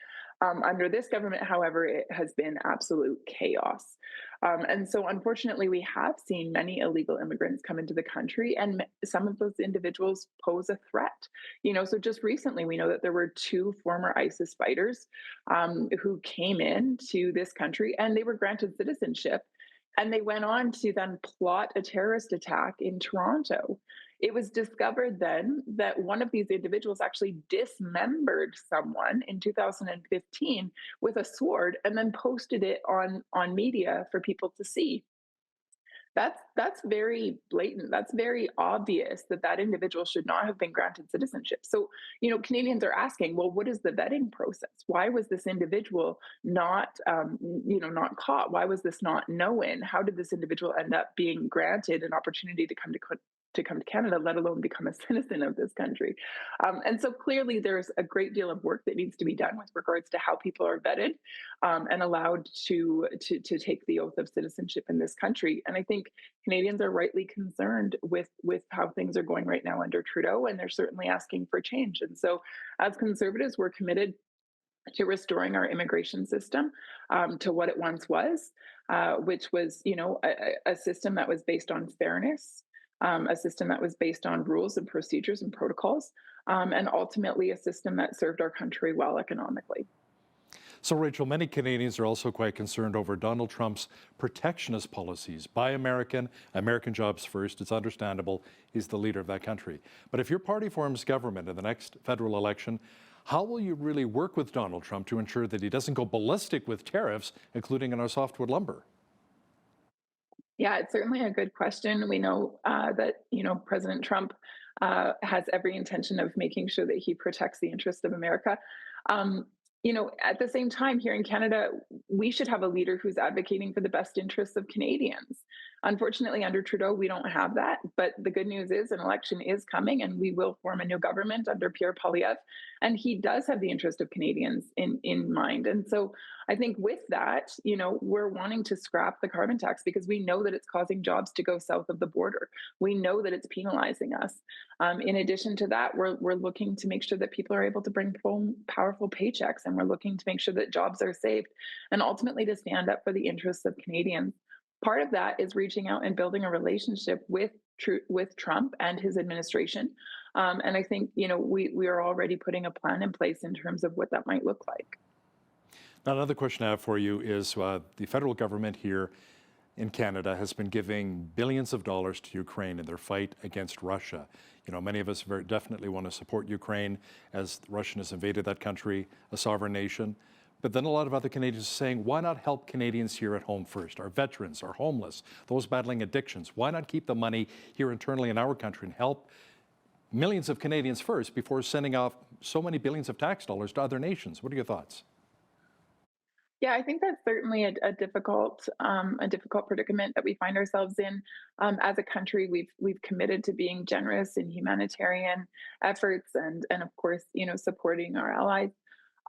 Under this government, however, it has been absolute chaos. And so unfortunately, we have seen many illegal immigrants come into the country, and some of those individuals pose a threat. So just recently, we know that there were 2 former ISIS fighters who came into this country and they were granted citizenship. And they went on to then plot a terrorist attack in Toronto. It was discovered then that one of these individuals actually dismembered someone in 2015 with a sword and then posted it on media for people to see. That's very blatant. That's very obvious that individual should not have been granted citizenship. So, Canadians are asking, well, what is the vetting process? Why was this individual not caught? Why was this not known? How did this individual end up being granted an opportunity to come to Canada, let alone become a citizen of this country? And so clearly there's a great deal of work that needs to be done with regards to how people are vetted and allowed to take the oath of citizenship in this country. And I think Canadians are rightly concerned with how things are going right now under Trudeau, and they're certainly asking for change. And so as Conservatives, we're committed to restoring our immigration system to what it once was, which was, a system that was based on fairness, a system that was based on rules and procedures and protocols, and ultimately a system that served our country well economically. So, Rachel, many Canadians are also quite concerned over Donald Trump's protectionist policies. Buy American, American jobs first. It's understandable. He's the leader of that country. But if your party forms government in the next federal election, how will you really work with Donald Trump to ensure that he doesn't go ballistic with tariffs, including on our softwood lumber? Yeah, it's certainly a good question. We know that, President Trump has every intention of making sure that he protects the interests of America. At the same time, here in Canada, we should have a leader who's advocating for the best interests of Canadians. Unfortunately, under Trudeau, we don't have that. But the good news is an election is coming, and we will form a new government under Pierre Poilievre. And he does have the interest of Canadians in mind. And so I think with that, we're wanting to scrap the carbon tax because we know that it's causing jobs to go south of the border. We know that it's penalizing us. In addition to that, we're looking to make sure that people are able to bring home powerful paychecks, and we're looking to make sure that jobs are saved and ultimately to stand up for the interests of Canadians. Part of that is reaching out and building a relationship with Trump and his administration. And I think, we are already putting a plan in place in terms of what that might look like. Now, another question I have for you is the federal government here in Canada has been giving billions of dollars to Ukraine in their fight against Russia. Many of us very definitely want to support Ukraine as Russia has invaded that country, a sovereign nation. But then a lot of other Canadians are saying, why not help Canadians here at home first? Our veterans, our homeless, those battling addictions. Why not keep the money here internally in our country and help millions of Canadians first before sending off so many billions of tax dollars to other nations? What are your thoughts? Yeah, I think that's certainly a difficult predicament that we find ourselves in. As a country, we've committed to being generous in humanitarian efforts, and of course, supporting our allies.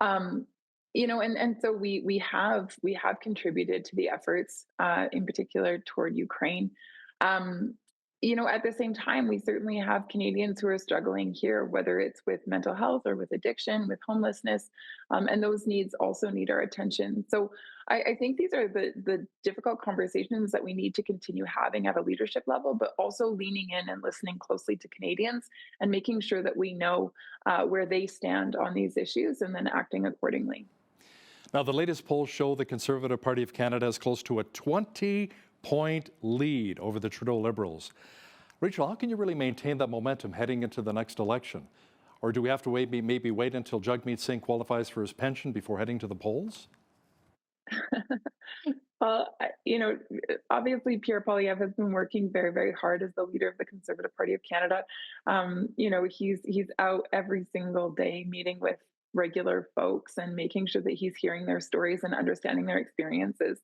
Um, and so we have contributed to the efforts, in particular toward Ukraine. Um, at the same time, we certainly have Canadians who are struggling here, whether it's with mental health or with addiction, with homelessness, and those needs also need our attention. So I think these are the difficult conversations that we need to continue having at a leadership level, but also leaning in and listening closely to Canadians and making sure that we know where they stand on these issues and then acting accordingly. Now, the latest polls show the Conservative Party of Canada is close to a 20-point lead over the Trudeau Liberals. Rachel, how can you really maintain that momentum heading into the next election? Or do we have to maybe wait until Jagmeet Singh qualifies for his pension before heading to the polls? Well, obviously Pierre Poilievre has been working very, very hard as the leader of the Conservative Party of Canada. He's out every single day meeting with regular folks and making sure that he's hearing their stories and understanding their experiences.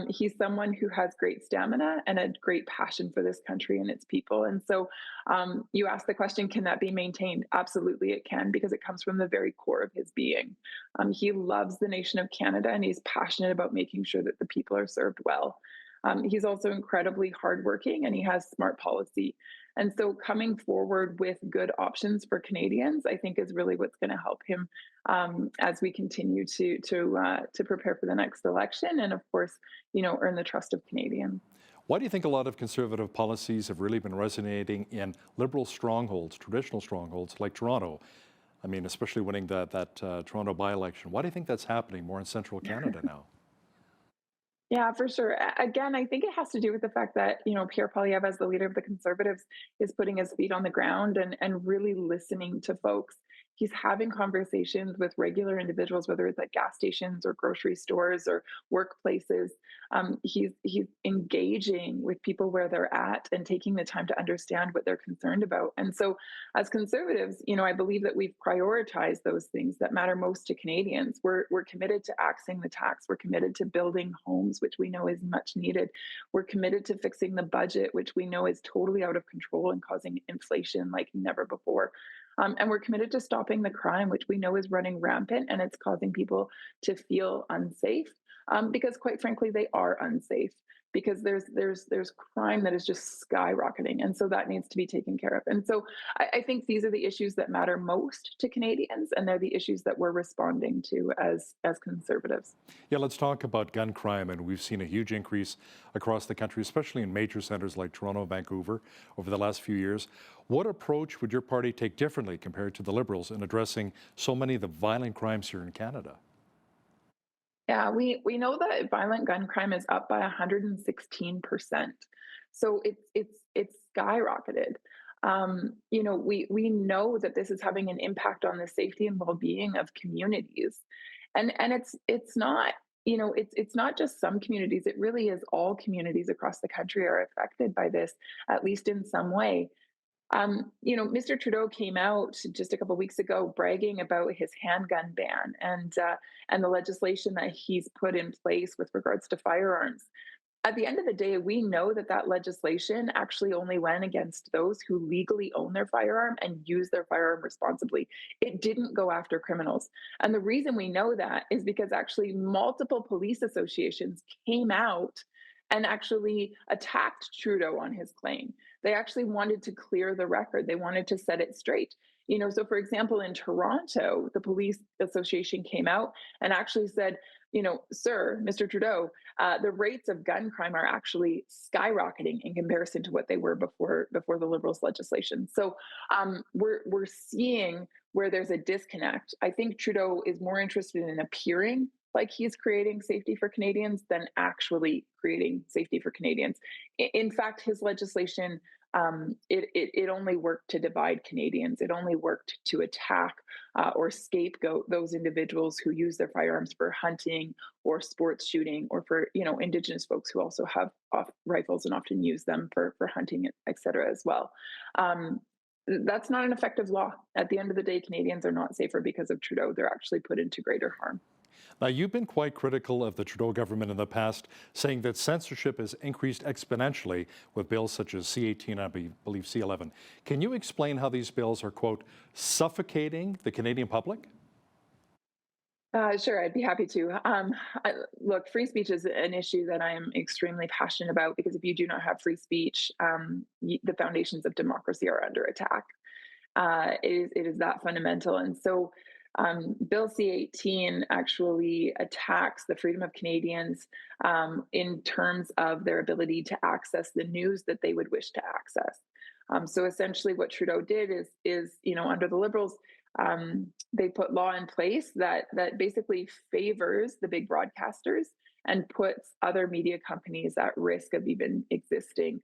He's someone who has great stamina and a great passion for this country and its people. And so you asked the question, can that be maintained? Absolutely it can, because it comes from the very core of his being. He loves the nation of Canada, and he's passionate about making sure that the people are served well. He's also incredibly hardworking, and he has smart policy. And so coming forward with good options for Canadians, I think, is really what's going to help him as we continue to prepare for the next election, and of course, earn the trust of Canadians. Why do you think a lot of Conservative policies have really been resonating in Liberal strongholds, traditional strongholds like Toronto? I mean, especially winning that Toronto by-election. Why do you think that's happening more in central Canada now? Yeah, for sure. Again, I think it has to do with the fact that, Pierre Poilievre, as the leader of the Conservatives, is putting his feet on the ground and really listening to folks. He's having conversations with regular individuals, whether it's at gas stations or grocery stores or workplaces. He's engaging with people where they're at and taking the time to understand what they're concerned about. And so as Conservatives, I believe that we've prioritized those things that matter most to Canadians. We're committed to axing the tax. We're committed to building homes, which we know is much needed. We're committed to fixing the budget, which we know is totally out of control and causing inflation like never before. And we're committed to stopping the crime, which we know is running rampant, and it's causing people to feel unsafe, because quite frankly, they are unsafe, because there's crime that is just skyrocketing. And so that needs to be taken care of. And so I think these are the issues that matter most to Canadians, and they're the issues that we're responding to as Conservatives. Yeah, let's talk about gun crime. And we've seen a huge increase across the country, especially in major centers like Toronto, Vancouver, over the last few years. What approach would your party take differently compared to the Liberals in addressing so many of the violent crimes here in Canada? Yeah, we know that violent gun crime is up by 116%. So it's skyrocketed. We know that this is having an impact on the safety and well-being of communities, and it's not it's not just some communities. It really is all communities across the country are affected by this, at least in some way. Mr. Trudeau came out just a couple of weeks ago bragging about his handgun ban and the legislation that he's put in place with regards to firearms. At the end of the day, we know that legislation actually only went against those who legally own their firearm and use their firearm responsibly. It didn't go after criminals. And the reason we know that is because actually multiple police associations came out and actually attacked Trudeau on his claim. They actually wanted to clear the record. They wanted to set it straight. So for example, in Toronto, the police association came out and actually said, sir, Mr. Trudeau, the rates of gun crime are actually skyrocketing in comparison to what they were before the Liberals' legislation. So we're seeing where there's a disconnect. I think Trudeau is more interested in appearing like he's creating safety for Canadians than actually creating safety for Canadians. In fact, his legislation, it only worked to divide Canadians. It only worked to attack or scapegoat those individuals who use their firearms for hunting or sports shooting, or for Indigenous folks who also have rifles and often use them for hunting, et cetera, as well. That's not an effective law. At the end of the day, Canadians are not safer because of Trudeau. They're actually put into greater harm. Now, you've been quite critical of the Trudeau government in the past, saying that censorship has increased exponentially with bills such as C-18 and I believe C-11. Can you explain how these bills are, quote, suffocating the Canadian public? Sure, I'd be happy to. Look, free speech is an issue that I am extremely passionate about because if you do not have free speech, the foundations of democracy are under attack. It is that fundamental. And so Bill C-18 actually attacks the freedom of Canadians in terms of their ability to access the news that they would wish to access. So essentially what Trudeau did is under the Liberals, they put law in place that basically favors the big broadcasters and puts other media companies at risk of even existing.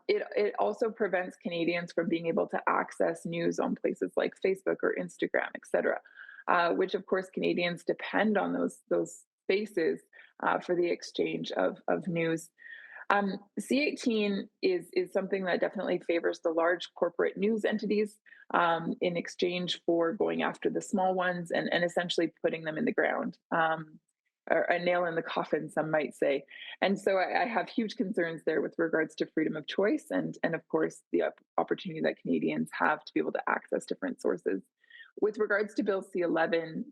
It also prevents Canadians from being able to access news on places like Facebook or Instagram, et cetera, which of course Canadians depend on those spaces for the exchange of news. C-18 is something that definitely favors the large corporate news entities in exchange for going after the small ones and essentially putting them in the ground, or a nail in the coffin, some might say. And so I have huge concerns there with regards to freedom of choice and of course, the opportunity that Canadians have to be able to access different sources. With regards to Bill C-11,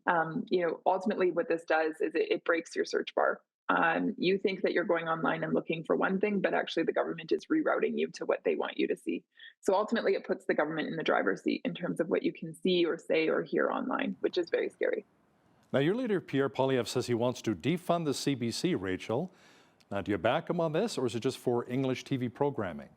ultimately what this does is it breaks your search bar. You think that you're going online and looking for one thing, but actually the government is rerouting you to what they want you to see. So ultimately it puts the government in the driver's seat in terms of what you can see or say or hear online, which is very scary. Now, your leader, Pierre Poilievre, says he wants to defund the CBC, Rachel. Now, do you back him on this, or is it just for English TV programming?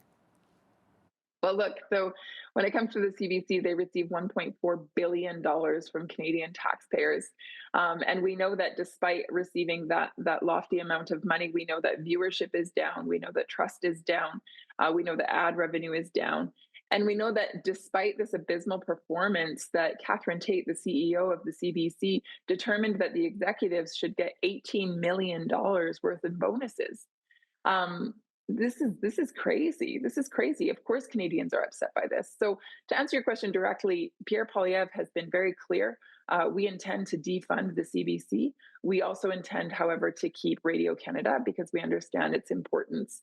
Well, look, so when it comes to the CBC, they receive $1.4 billion from Canadian taxpayers. And we know that despite receiving that lofty amount of money, we know that viewership is down. We know that trust is down. We know that ad revenue is down. And we know that despite this abysmal performance, that Catherine Tate, the CEO of the CBC, determined that the executives should get $18 million worth of bonuses. This is crazy. This is crazy. Of course, Canadians are upset by this. So to answer your question directly, Pierre Poilievre has been very clear. We intend to defund the CBC. We also intend, however, to keep Radio-Canada because we understand its importance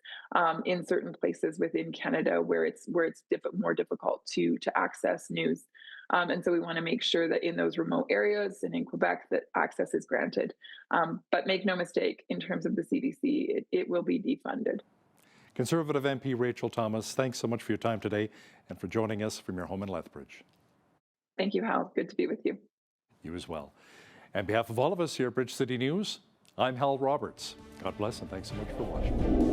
in certain places within Canada where it's more difficult to access news. And so we want to make sure that in those remote areas and in Quebec that access is granted. But make no mistake, in terms of the CBC, it will be defunded. Conservative MP Rachel Thomas, thanks so much for your time today and for joining us from your home in Lethbridge. Thank you, Hal. Good to be with you. You as well. On behalf of all of us here at Bridge City News, I'm Hal Roberts. God bless and thanks so much for watching.